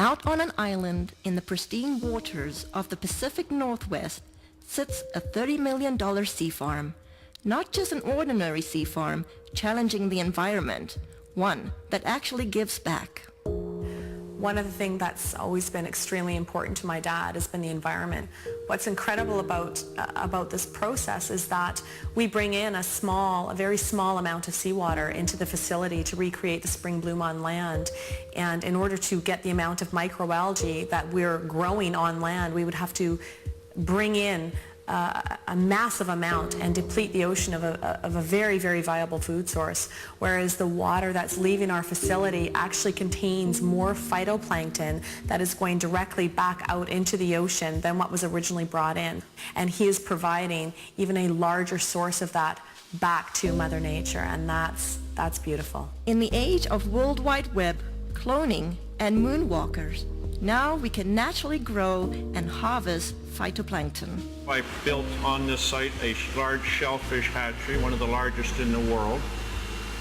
Out on an island in the pristine waters of the Pacific Northwest sits a $30 million sea farm. Not just an ordinary sea farm challenging the environment, one that actually gives back. One of the things that's always been extremely important to my dad has been the environment. What's incredible about this process is that we bring in a very small amount of seawater into the facility to recreate the spring bloom on land. And in order to get the amount of microalgae that we're growing on land, we would have to bring in a massive amount and deplete the ocean of a very, very viable food source, whereas the water that's leaving our facility actually contains more phytoplankton that is going directly back out into the ocean than what was originally brought in. And he is providing even a larger source of that back to Mother Nature, and that's beautiful. In the age of World Wide Web, cloning, and moonwalkers, now we can naturally grow and harvest phytoplankton. I built on this site a large shellfish hatchery, one of the largest in the world.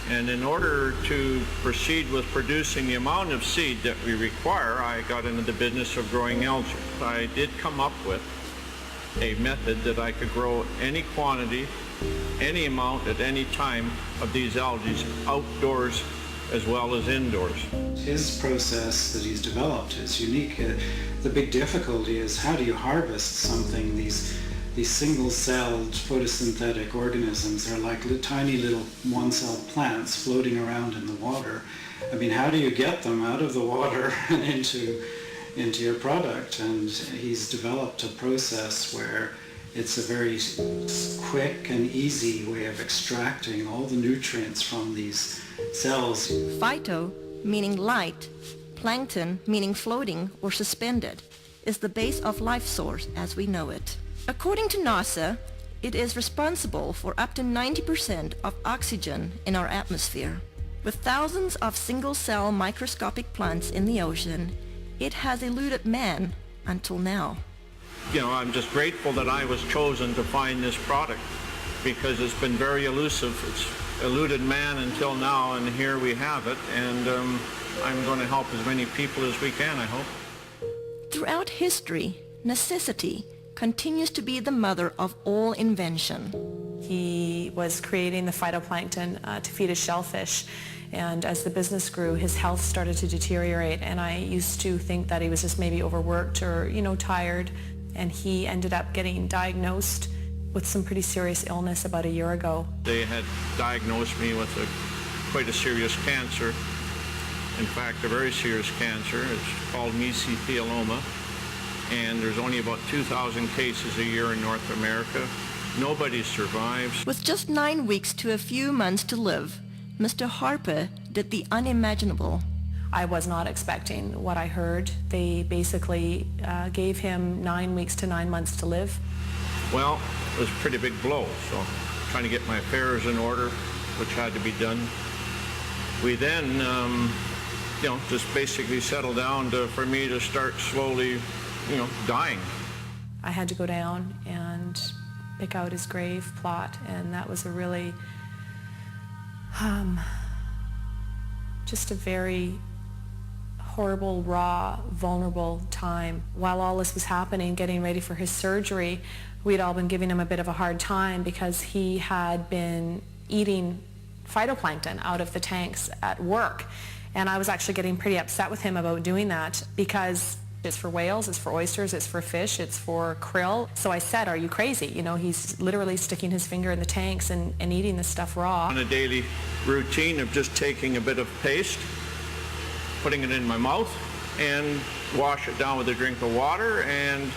And in order to proceed with producing the amount of seed that we require, I got into the business of growing algae. I did come up with a method that I could grow any quantity, any amount at any time of these algae outdoors as well as indoors. His process that he's developed is unique. The big difficulty is how do you harvest something? These single-celled photosynthetic organisms are like tiny little one-celled plants floating around in the water. I mean, how do you get them out of the water and into your product? And he's developed a process where it's a very quick and easy way of extracting all the nutrients from these cells. Phyto, meaning light, plankton, meaning floating or suspended, is the base of life source as we know it. According to NASA, it is responsible for up to 90% of oxygen in our atmosphere. With thousands of single-cell microscopic plants in the ocean, it has eluded man until now. I'm just grateful that I was chosen to find this product because it's been very elusive. It's eluded man until now, and here we have it, and I'm going to help as many people as we can, I hope. Throughout history, necessity continues to be the mother of all invention. He was creating the phytoplankton to feed his shellfish, and as the business grew, his health started to deteriorate, and I used to think that he was just maybe overworked or, tired, and he ended up getting diagnosed with some pretty serious illness about a year ago. They had diagnosed me with quite a serious cancer. In fact, a very serious cancer. It's called mesothelioma, and there's only about 2,000 cases a year in North America. Nobody survives. With just 9 weeks to a few months to live, Mr. Harper did the unimaginable. I was not expecting what I heard. They basically gave him 9 weeks to 9 months to live. Well, it was a pretty big blow, so trying to get my affairs in order, which had to be done. We then, just basically settled down for me to start slowly, dying. I had to go down and pick out his grave plot, and that was a really, just a very horrible, raw, vulnerable time. While all this was happening, getting ready for his surgery, we'd all been giving him a bit of a hard time because he had been eating phytoplankton out of the tanks at work. And I was actually getting pretty upset with him about doing that because it's for whales, it's for oysters, it's for fish, it's for krill. So I said, are you crazy? He's literally sticking his finger in the tanks and eating this stuff raw. On a daily routine of just taking a bit of paste, putting it in my mouth, and wash it down with a drink of water and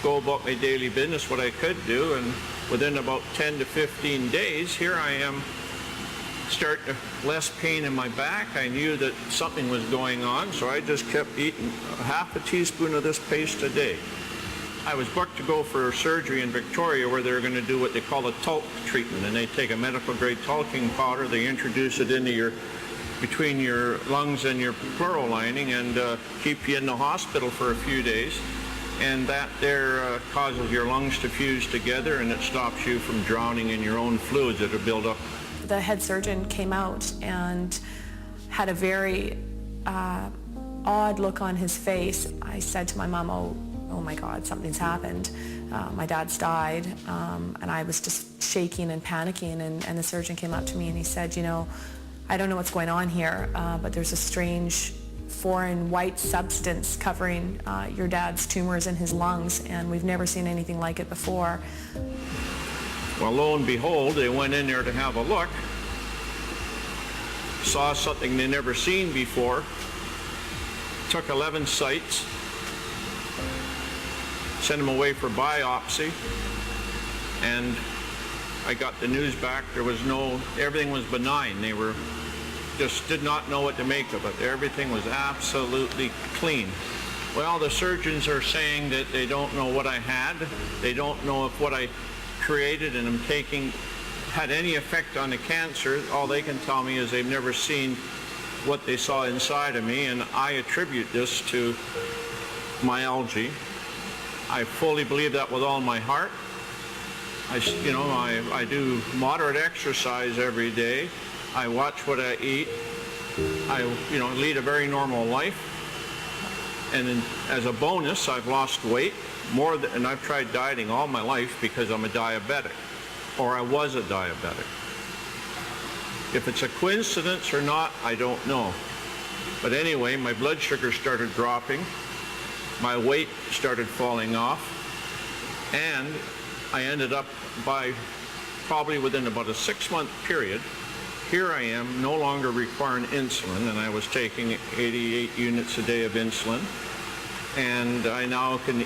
go about my daily business, what I could do. And within about 10 to 15 days, here I am, starting less pain in my back. I knew that something was going on, so I just kept eating half a teaspoon of this paste a day. I was booked to go for surgery in Victoria where they're going to do what they call a talc treatment, and they take a medical grade talcum powder, they introduce it into between your lungs and your pleural lining and keep you in the hospital for a few days, and that there causes your lungs to fuse together, and it stops you from drowning in your own fluids that are built up. The head surgeon came out and had a very odd look on his face. I said to my mom, oh my God, something's happened. My dad's died, and I was just shaking and panicking, and the surgeon came up to me and he said, I don't know what's going on here, but there's a strange foreign white substance covering your dad's tumors in his lungs, and we've never seen anything like it before. Well, lo and behold, they went in there to have a look, saw something they never seen before, took 11 sites, sent them away for biopsy, and I got the news back. Everything was benign. They just did not know what to make of it. Everything was absolutely clean. Well, the surgeons are saying that they don't know what I had. They don't know if what I created and am taking had any effect on the cancer. All they can tell me is they've never seen what they saw inside of me, and I attribute this to my algae. I fully believe that with all my heart. I do moderate exercise every day. I watch what I eat. I lead a very normal life. And as a bonus, I've lost weight and I've tried dieting all my life because I'm a diabetic, or I was a diabetic. If it's a coincidence or not, I don't know. But anyway, my blood sugar started dropping. My weight started falling off, and I ended up probably within about a 6-month period, here I am no longer requiring insulin, and I was taking 88 units a day of insulin, and I now can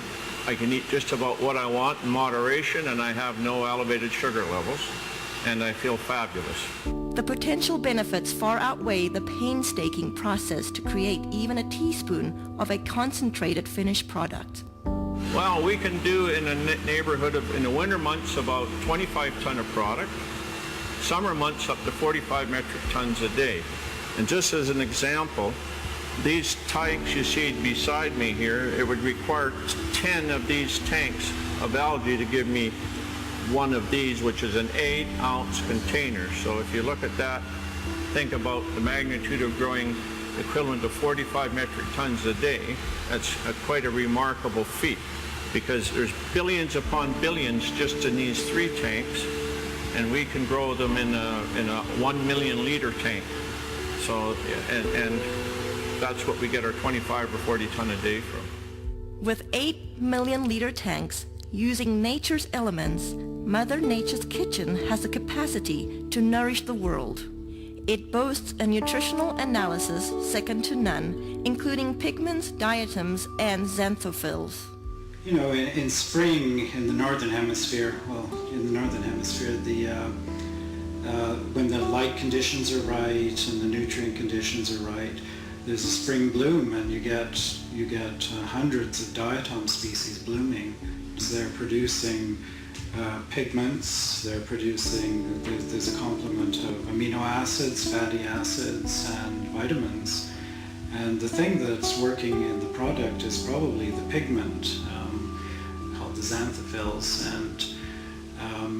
eat just about what I want in moderation, and I have no elevated sugar levels, and I feel fabulous. The potential benefits far outweigh the painstaking process to create even a teaspoon of a concentrated finished product. Well, we can do in a neighborhood of, in the winter months, about 25 ton of product. Summer months up to 45 metric tons a day. And just as an example, these tanks you see beside me here, it would require 10 of these tanks of algae to give me one of these, which is an 8-ounce container. So if you look at that, think about the magnitude of growing equivalent to 45 metric tons a day. That's quite a remarkable feat, because there's billions upon billions just in these 3 tanks, and we can grow them in a 1 million liter tank. So, and that's what we get our 25 or 40 ton a day from. With 8 million liter tanks, using nature's elements, Mother Nature's kitchen has the capacity to nourish the world. It boasts a nutritional analysis second to none, including pigments, diatoms, and xanthophylls. In spring in the northern hemisphere, when the light conditions are right and the nutrient conditions are right, there's a spring bloom, and you get hundreds of diatom species blooming. So they're producing pigments, there's a complement of amino acids, fatty acids, and vitamins. And the thing that's working in the product is probably the pigment, called the xanthophylls. And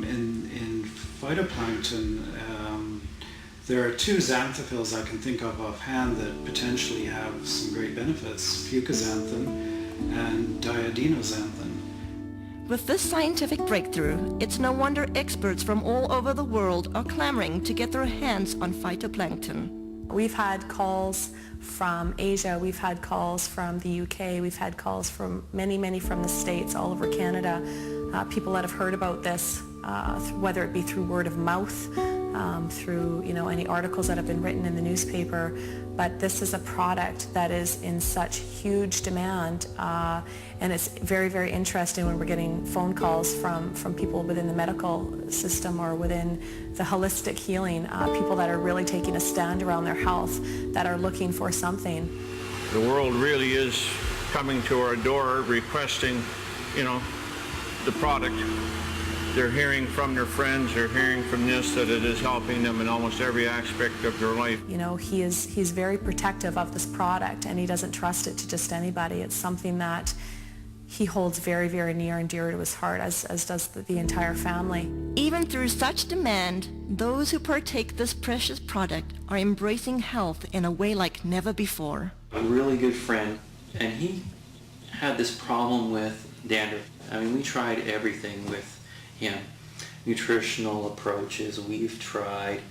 in phytoplankton, there are 2 xanthophylls I can think of offhand that potentially have some great benefits: fucoxanthin and diadinoxanthin. With this scientific breakthrough, it's no wonder experts from all over the world are clamoring to get their hands on phytoplankton. We've had calls from Asia, we've had calls from the UK, we've had calls from many from the States, all over Canada, people that have heard about this, whether it be through word of mouth, through any articles that have been written in the newspaper. But this is a product that is in such huge demand, and it's very interesting when we're getting phone calls from people within the medical system or within the holistic healing, people that are really taking a stand around their health, that are looking for something. The world really is coming to our door requesting, the product. They're hearing from their friends, they're hearing from this, that it is helping them in almost every aspect of their life. He's very protective of this product, and he doesn't trust it to just anybody. It's something that he holds very near and dear to his heart, as does the entire family. Even through such demand, those who partake this precious product are embracing health in a way like never before. a really good friend, and he had this problem with dandruff. I mean, we tried everything with him. Nutritional approaches, we've tried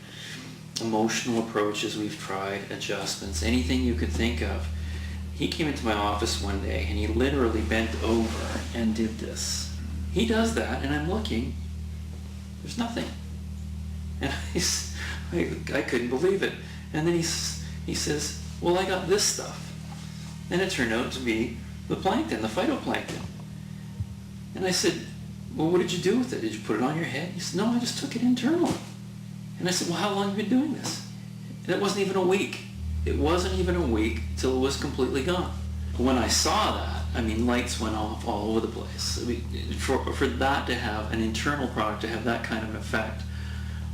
emotional approaches, we've tried adjustments, anything you could think of. He came into my office one day and he literally bent over and did this. He does that and I'm looking, there's nothing. And I couldn't believe it. And then he says, well, I got this stuff. And it turned out to be the plankton, the phytoplankton. And I said, well, what did you do with it? Did you put it on your head? He said, no, I just took it internally. And I said, well, how long have you been doing this? And it wasn't even a week. It wasn't even a week till it was completely gone. When I saw that, I mean, lights went off all over the place. I mean, for that to have an internal product, to have that kind of effect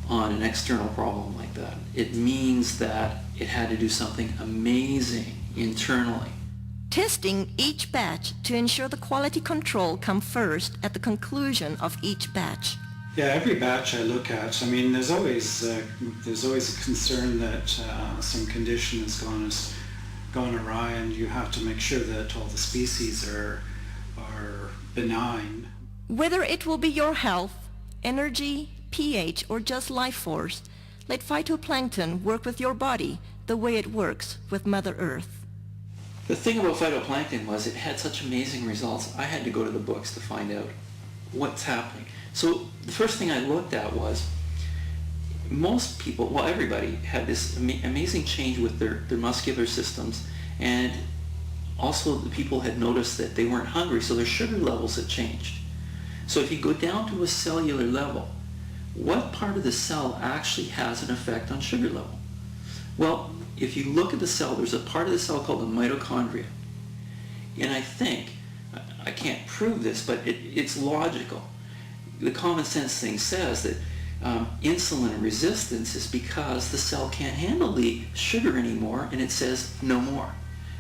on an external problem like that, it means that it had to do something amazing internally. Testing each batch to ensure the quality control come first at the conclusion of each batch. Yeah, every batch I look at, I mean, there's always a concern that some condition has gone awry, and you have to make sure that all the species are benign. Whether it will be your health, energy, pH, or just life force, let phytoplankton work with your body the way it works with Mother Earth. The thing about phytoplankton was it had such amazing results. I had to go to the books to find out what's happening. So the first thing I looked at was most people, well, everybody had this amazing change with their muscular systems, and also the people had noticed that they weren't hungry, so their sugar levels had changed. So if you go down to a cellular level, what part of the cell actually has an effect on sugar level? Well, if you look at the cell, there's a part of the cell called the mitochondria. And I think, I can't prove this, but it's logical. The common sense thing says that insulin resistance is because the cell can't handle the sugar anymore, and it says no more.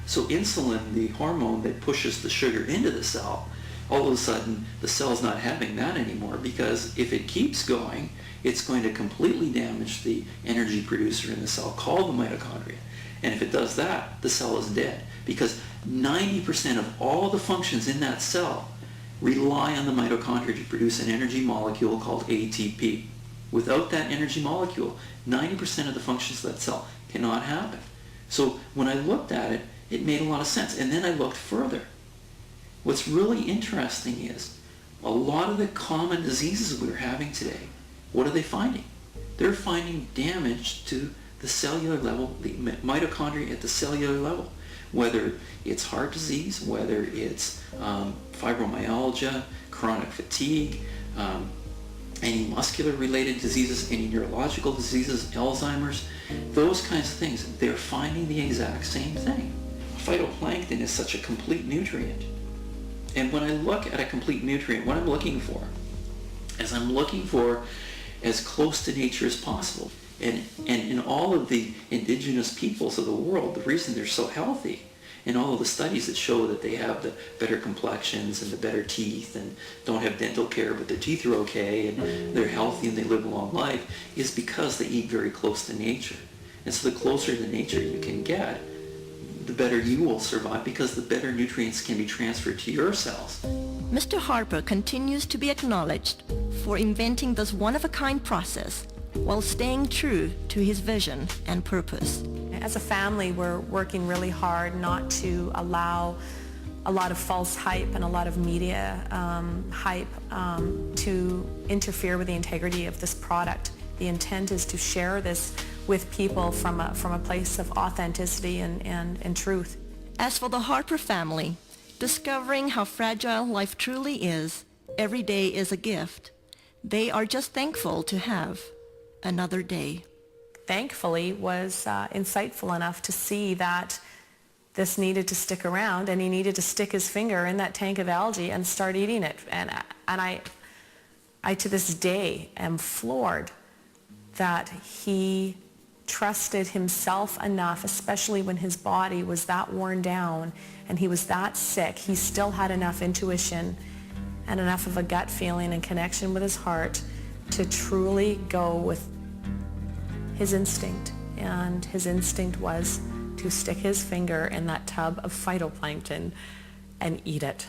So insulin, the hormone that pushes the sugar into the cell, all of a sudden the cell's not having that anymore, because if it keeps going, it's going to completely damage the energy producer in the cell called the mitochondria. And if it does that, the cell is dead, because 90% of all the functions in that cell rely on the mitochondria to produce an energy molecule called ATP. Without that energy molecule, 90% of the functions of that cell cannot happen. So when I looked at it, it made a lot of sense. And then I looked further. What's really interesting is a lot of the common diseases we're having today, what are they finding? They're finding damage to the cellular level, the mitochondria at the cellular level. Whether it's heart disease, whether it's fibromyalgia, chronic fatigue, any muscular-related diseases, any neurological diseases, Alzheimer's, those kinds of things, they're finding the exact same thing. Phytoplankton is such a complete nutrient. And when I look at a complete nutrient, what I'm looking for is I'm looking for as close to nature as possible. And in all of the indigenous peoples of the world, the reason they're so healthy, and all of the studies that show that they have the better complexions and the better teeth and don't have dental care, but their teeth are okay and they're healthy and they live a long life, is because they eat very close to nature. And so the closer to nature you can get, the better you will survive, because the better nutrients can be transferred to your cells. Mr. Harper continues to be acknowledged for inventing this one-of-a-kind process while staying true to his vision and purpose. As a family, we're working really hard not to allow a lot of false hype and a lot of media hype to interfere with the integrity of this product. The intent is to share this with people from a place of authenticity and truth. As for the Harper family, discovering how fragile life truly is, every day is a gift. They are just thankful to have another day. Thankfully was insightful enough to see that this needed to stick around, and he needed to stick his finger in that tank of algae and start eating it. And I to this day am floored that he trusted himself enough, especially when his body was that worn down and he was that sick. He still had enough intuition and enough of a gut feeling and connection with his heart to truly go with his instinct. And his instinct was to stick his finger in that tub of phytoplankton and eat it.